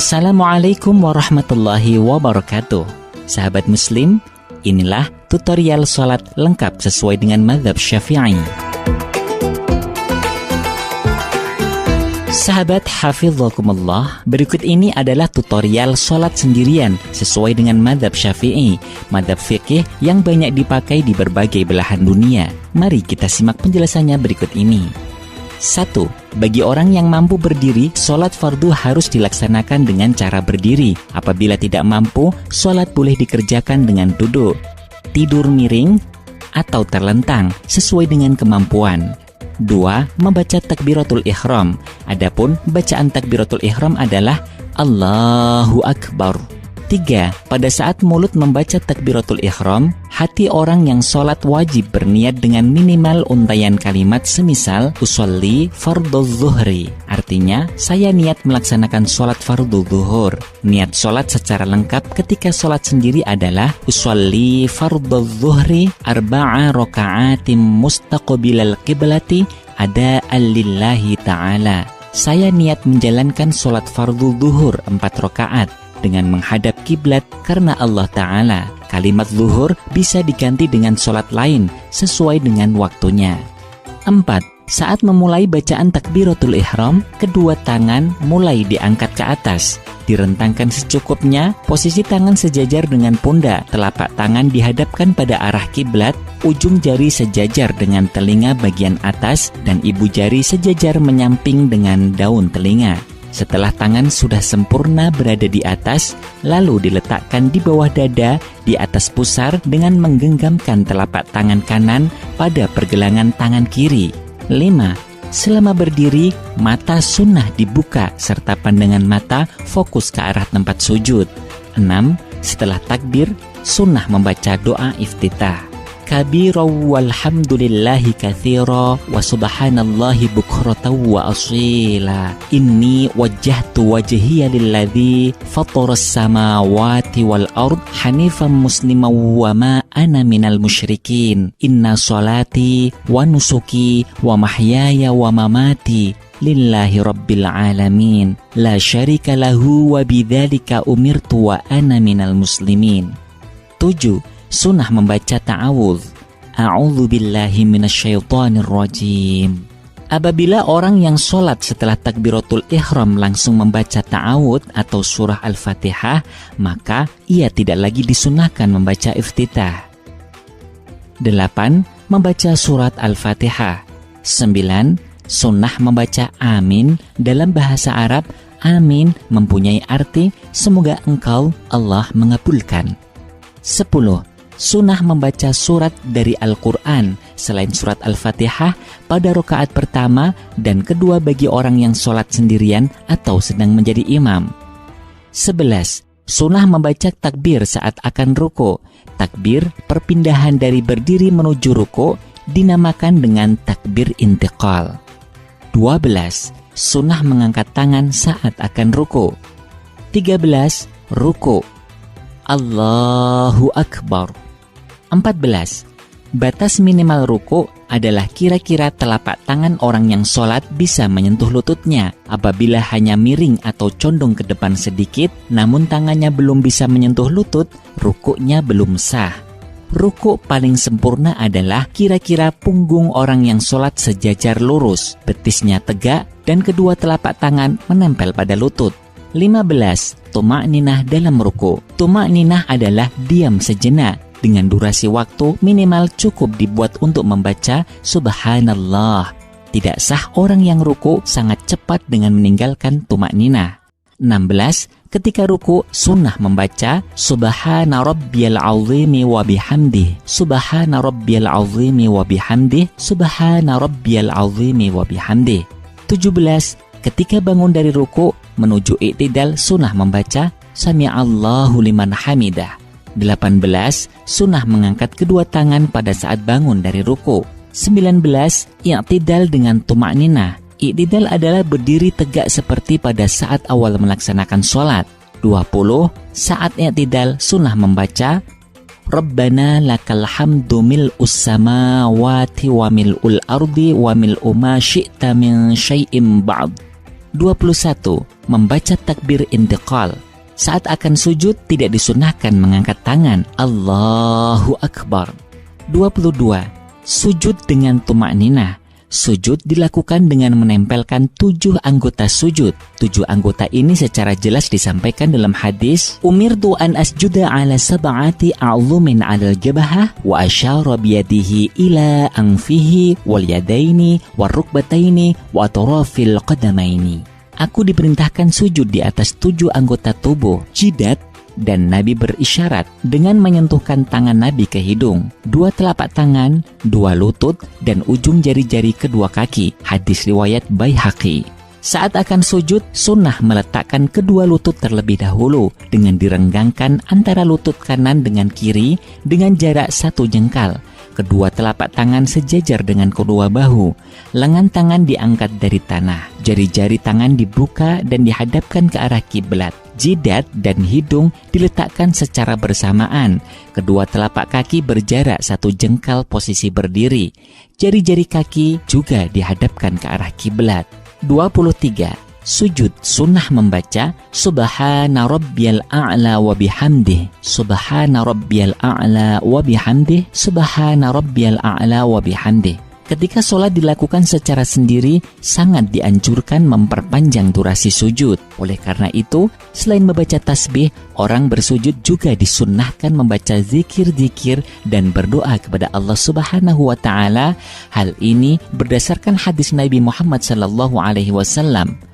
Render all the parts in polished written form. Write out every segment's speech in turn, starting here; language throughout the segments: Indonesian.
Assalamualaikum warahmatullahi wabarakatuh. Sahabat muslim, inilah tutorial sholat lengkap sesuai dengan mazhab Syafi'i. Sahabat hafizakumullah, berikut ini adalah tutorial sholat sendirian sesuai dengan mazhab Syafi'i, mazhab fikih yang banyak dipakai di berbagai belahan dunia. Mari kita simak penjelasannya berikut ini. 1. Bagi orang yang mampu berdiri, sholat fardu harus dilaksanakan dengan cara berdiri. Apabila tidak mampu, sholat boleh dikerjakan dengan duduk, tidur miring, atau terlentang sesuai dengan kemampuan. 2. Membaca takbiratul ihram. Adapun bacaan takbiratul ihram adalah Allahu Akbar. 3. Pada saat mulut membaca takbiratul ihram, hati orang yang sholat wajib berniat dengan minimal untaian kalimat semisal usolli fardhu zuhri. Artinya, saya niat melaksanakan sholat fardhu zuhur. Niat sholat secara lengkap ketika sholat sendiri adalah usolli fardhu zuhri arba'a raka'atim mustaqbilal qiblati ada'an lillahi ta'ala. Saya niat menjalankan sholat fardhu zuhur 4 rakaat dengan menghadap kiblat karena Allah Ta'ala. Kalimat zuhur bisa diganti dengan sholat lain sesuai dengan waktunya. 4. Saat memulai bacaan takbiratul ihram, kedua tangan mulai diangkat ke atas, direntangkan secukupnya, posisi tangan sejajar dengan pundak, telapak tangan dihadapkan pada arah kiblat, ujung jari sejajar dengan telinga bagian atas, dan ibu jari sejajar menyamping dengan daun telinga. Setelah tangan sudah sempurna berada di atas, lalu diletakkan di bawah dada di atas pusar dengan menggenggamkan telapak tangan kanan pada pergelangan tangan kiri. 5. Selama berdiri, mata sunnah dibuka serta pandangan mata fokus ke arah tempat sujud. 6. Setelah takbir, sunnah membaca doa iftitah. Kabira walhamdulillahi katsira wa subhanallahi bukratan wa asila. Inni wajjahtu wajhiya lilladzi fataras samawati wal ard hanifan musliman wa ma ana minal musyrikin. Inna sholati wa nusuki wa mahyaya wa mamati lillahi rabbil alamin. La syarika lahu wa bidzalika umirtu wa ana minal muslimin. 7. Sunnah membaca ta'awudz. A'udzu billahi minasyaitonir rajim. Apabila orang yang sholat setelah takbiratul ihram langsung membaca ta'awudz atau surah Al-Fatihah, maka ia tidak lagi disunnahkan membaca iftitah. 8. Membaca surat Al-Fatihah. 9. Sunnah membaca amin. Dalam bahasa Arab, amin mempunyai arti semoga engkau Allah mengabulkan. 10. Sunnah membaca surat dari Al-Quran selain surat Al-Fatihah pada rakaat pertama dan kedua bagi orang yang sholat sendirian atau sedang menjadi imam. 11. Sunnah membaca takbir saat akan ruku. Takbir perpindahan dari berdiri menuju ruku dinamakan dengan takbir intiqal. 12. Sunnah mengangkat tangan saat akan ruku. 13. Ruku. Allahu Akbar. 14. Batas minimal ruku adalah kira-kira telapak tangan orang yang sholat bisa menyentuh lututnya. Apabila hanya miring atau condong ke depan sedikit, namun tangannya belum bisa menyentuh lutut, rukuknya belum sah. Ruku paling sempurna adalah kira-kira punggung orang yang sholat sejajar lurus, betisnya tegak, dan kedua telapak tangan menempel pada lutut. 15. Tuma'ninah dalam ruku. Tuma'ninah adalah diam sejenak. Dengan durasi waktu minimal cukup dibuat untuk membaca Subhanallah. Tidak sah orang yang ruku sangat cepat dengan meninggalkan tuma'ninah. 16. Ketika ruku, sunnah membaca Subhana rabbiyal azimi wa bihamdih. Subhana rabbiyal azimi wa bihamdih. Subhana rabbiyal azimi wa bihamdih. 17. Ketika bangun dari ruku menuju i'tidal, sunnah membaca Sami'allahu liman hamidah. 18. Sunnah mengangkat kedua tangan pada saat bangun dari ruku. 19. I'tidal dengan tuma'ninah. I'tidal adalah berdiri tegak seperti pada saat awal melaksanakan sholat. 20. Saat i'tidal, sunnah membaca Rabbana lakal hamdu mil'us samawati wa mil'ul ardi wa mil'u ma syi'ta min syai'im ba'd. 21. Membaca takbir intiqal. Saat akan sujud tidak disunahkan mengangkat tangan. Allahu Akbar. 22. Sujud dengan tumakninah. Sujud dilakukan dengan menempelkan 7 anggota sujud. 7 anggota ini secara jelas disampaikan dalam hadis, Umirtu an asjuda ala sab'ati a'lumin alal jabahah wa asyara biyadihi ila anfihi wal yadaini wal rukbataini wa atrafil qadamaini. Aku diperintahkan sujud di atas 7 anggota tubuh, jidat, dan Nabi berisyarat dengan menyentuhkan tangan Nabi ke hidung, 2 telapak tangan, 2 lutut, dan ujung jari-jari kedua kaki. Hadis riwayat Baihaqi. Saat akan sujud, sunnah meletakkan kedua lutut terlebih dahulu dengan direnggangkan antara lutut kanan dengan kiri dengan jarak 1 jengkal. Kedua telapak tangan sejajar dengan kedua bahu. Lengan tangan diangkat dari tanah. Jari-jari tangan dibuka dan dihadapkan ke arah kiblat. Jidat dan hidung diletakkan secara bersamaan. Kedua telapak kaki berjarak 1 jengkal posisi berdiri. Jari-jari kaki juga dihadapkan ke arah kiblat. 23. Sujud sunnah membaca Subhana rabbiyal a'la wa bihamdih. Subhana rabbiyal a'la wa bihamdih. Subhana rabbiyal a'la wa bihamdih. Ketika sholat dilakukan secara sendiri, sangat dianjurkan memperpanjang durasi sujud. Oleh karena itu, selain membaca tasbih, orang bersujud juga disunnahkan membaca zikir-zikir dan berdoa kepada Allah Subhanahu wa Ta'ala. Hal ini berdasarkan hadis Nabi Muhammad SAW.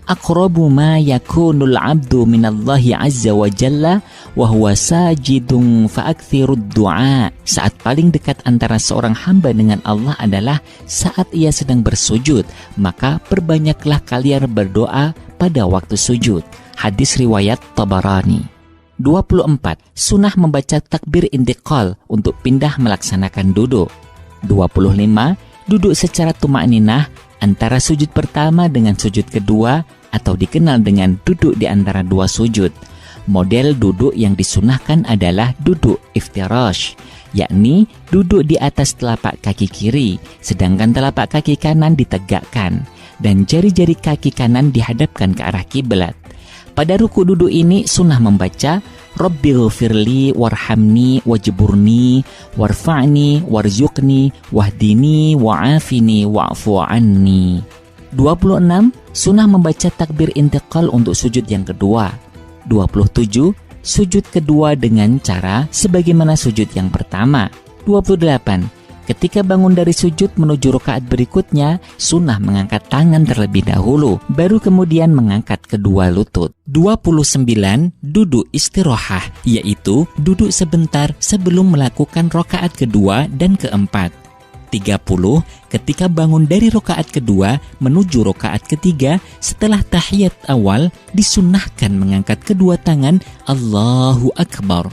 Aqrabu ma yakunul abdu minallahi azza wa jalla wa huwa sajidun fa'akthirud du'a. Saat paling dekat antara seorang hamba dengan Allah adalah saat ia sedang bersujud, maka perbanyaklah kalian berdoa pada waktu sujud. Hadis riwayat Tabarani. 24. Sunnah membaca takbir intiqal untuk pindah melaksanakan duduk. 25. Duduk secara tumakninah antara sujud pertama dengan sujud kedua, atau dikenal dengan duduk di antara 2 sujud. Model duduk yang disunahkan adalah duduk iftirash, yakni duduk di atas telapak kaki kiri, sedangkan telapak kaki kanan ditegakkan, dan jari-jari kaki kanan dihadapkan ke arah kiblat. Pada ruku duduk ini sunnah membaca Rabbighfirli warhamni wajburni warfa'ni warzuqni wahdini wa'afini wa'fu anni. 26. Sunnah membaca takbir intiqal untuk sujud yang kedua. 27. Sujud kedua dengan cara sebagaimana sujud yang pertama. 28. Ketika bangun dari sujud menuju rakaat berikutnya, sunnah mengangkat tangan terlebih dahulu, baru kemudian mengangkat kedua lutut. 29. Duduk istirahah, yaitu duduk sebentar sebelum melakukan rakaat kedua dan keempat. 30. Ketika bangun dari rakaat kedua menuju rakaat ketiga, setelah tahiyat awal disunnahkan mengangkat kedua tangan Allahu Akbar.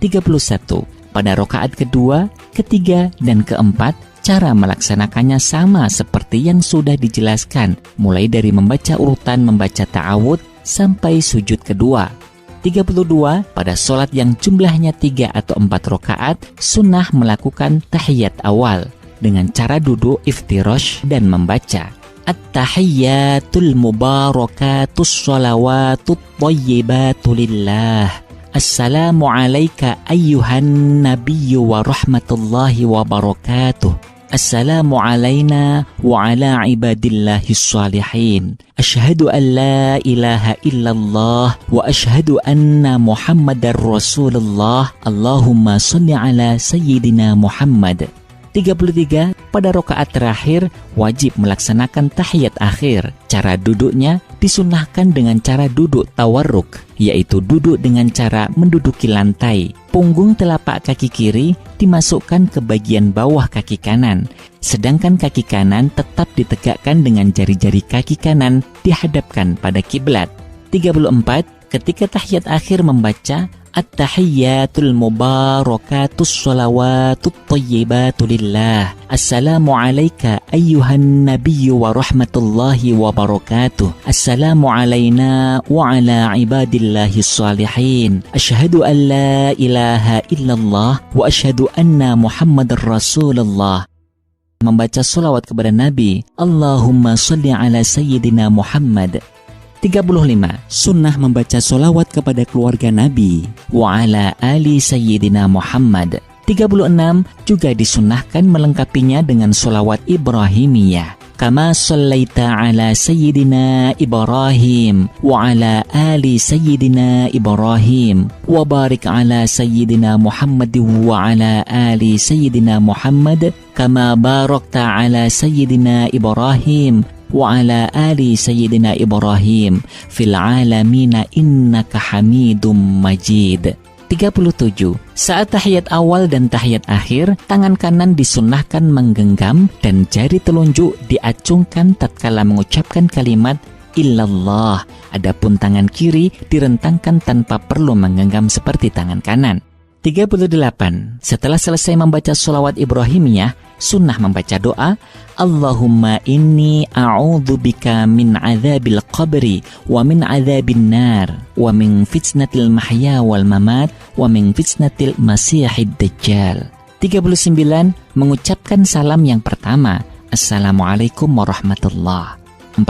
31. Pada rakaat kedua, ketiga, dan keempat, cara melaksanakannya sama seperti yang sudah dijelaskan, mulai dari membaca urutan membaca ta'awud sampai sujud kedua. 32. Pada sholat yang jumlahnya 3 atau 4 rakaat, sunnah melakukan tahiyat awal dengan cara duduk iftirash dan membaca At-tahiyyatul mubarakatus sholawatut thayyibatu lillah. Assalamu alayka ayyuhan nabiyyu wa rahmatullahi wa barakatuh. Assalamu alayna wa ala ibadillahis salihin. Ashhadu an la ilaha illallah wa ashhadu anna Muhammadar Rasulullah. Allahumma shalli ala sayyidina Muhammad. 33. Pada rakaat terakhir wajib melaksanakan tahiyat akhir. Cara duduknya disunnahkan dengan cara duduk tawarruk, yaitu duduk dengan cara menduduki lantai. Punggung telapak kaki kiri dimasukkan ke bagian bawah kaki kanan, sedangkan kaki kanan tetap ditegakkan dengan jari-jari kaki kanan dihadapkan pada kiblat. 34. Ketika tahiyat akhir membaca At-tahiyyatul mubarakatus sholawatut thayyibatu lillah. Assalamu alayka ayyuhan nabiyyu wa rahmatullahi wa barakatuh. Assalamu alayna wa ala ibadillahis salihin. Ashhadu an la ilaha illallah wa ashhadu anna Muhammadar Rasulullah. membaca sholawat kepada Nabi. Allahumma sholli ala Sayyidina Muhammad. 35. Sunnah membaca sholawat kepada keluarga Nabi. Wa ala ali Sayyidina Muhammad. 36. Juga disunnahkan melengkapinya dengan sholawat Ibrahimiyah. Kama shallaita ala Sayyidina Ibrahim wa ala ali Sayyidina Ibrahim wa barik ala Sayyidina Muhammad wa ala ali Sayyidina Muhammad kama barakta ala Sayyidina Ibrahim wa ala ali Sayyidina Ibrahim fil alamina innaka Hamidum Majid. 37. Saat tahiyat awal dan tahiyat akhir, tangan kanan disunnahkan menggenggam dan jari telunjuk diacungkan tatkala mengucapkan kalimat illallah. Adapun tangan kiri direntangkan tanpa perlu menggenggam seperti tangan kanan. 38. Setelah selesai membaca sholawat Ibrahimiyah, sunnah membaca doa, Allahumma inni a'udzubika min adzabil qabri wa min adzabin nar wa min fitnatil mahya wal mamat wa min fitnatil masihid dajjal. 39. Mengucapkan salam yang pertama, Assalamualaikum warahmatullah. 40.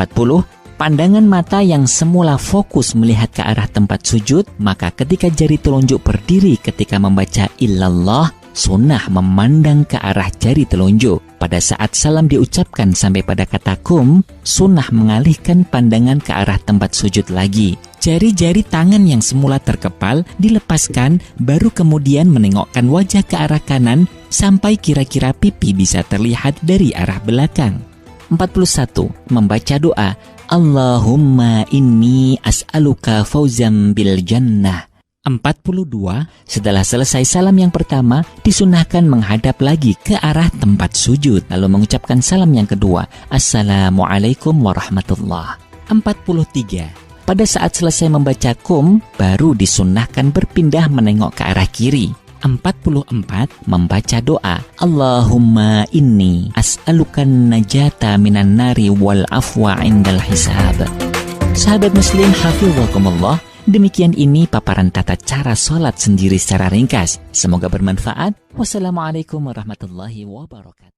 Pandangan mata yang semula fokus melihat ke arah tempat sujud, maka ketika jari telunjuk berdiri ketika membaca illallah, sunnah memandang ke arah jari telunjuk. Pada saat salam diucapkan sampai pada kata kum, sunnah mengalihkan pandangan ke arah tempat sujud lagi. Jari-jari tangan yang semula terkepal dilepaskan, baru kemudian menengokkan wajah ke arah kanan sampai kira-kira pipi bisa terlihat dari arah belakang. 41. Membaca doa, Allahumma inni as'aluka fauzan bil jannah. 42. Setelah selesai salam yang pertama, disunahkan menghadap lagi ke arah tempat sujud, lalu mengucapkan salam yang kedua, Assalamualaikum warahmatullah. 43. Pada saat selesai membaca kum, baru disunahkan berpindah menengok ke arah kiri. 44. Membaca doa, Allahumma inni as'alukan najata minan nari wal afwa indal hisab. Sahabat muslim hafizakumullah, demikian ini paparan tata cara sholat sendiri secara ringkas. Semoga bermanfaat. Wassalamualaikum warahmatullahi wabarakatuh.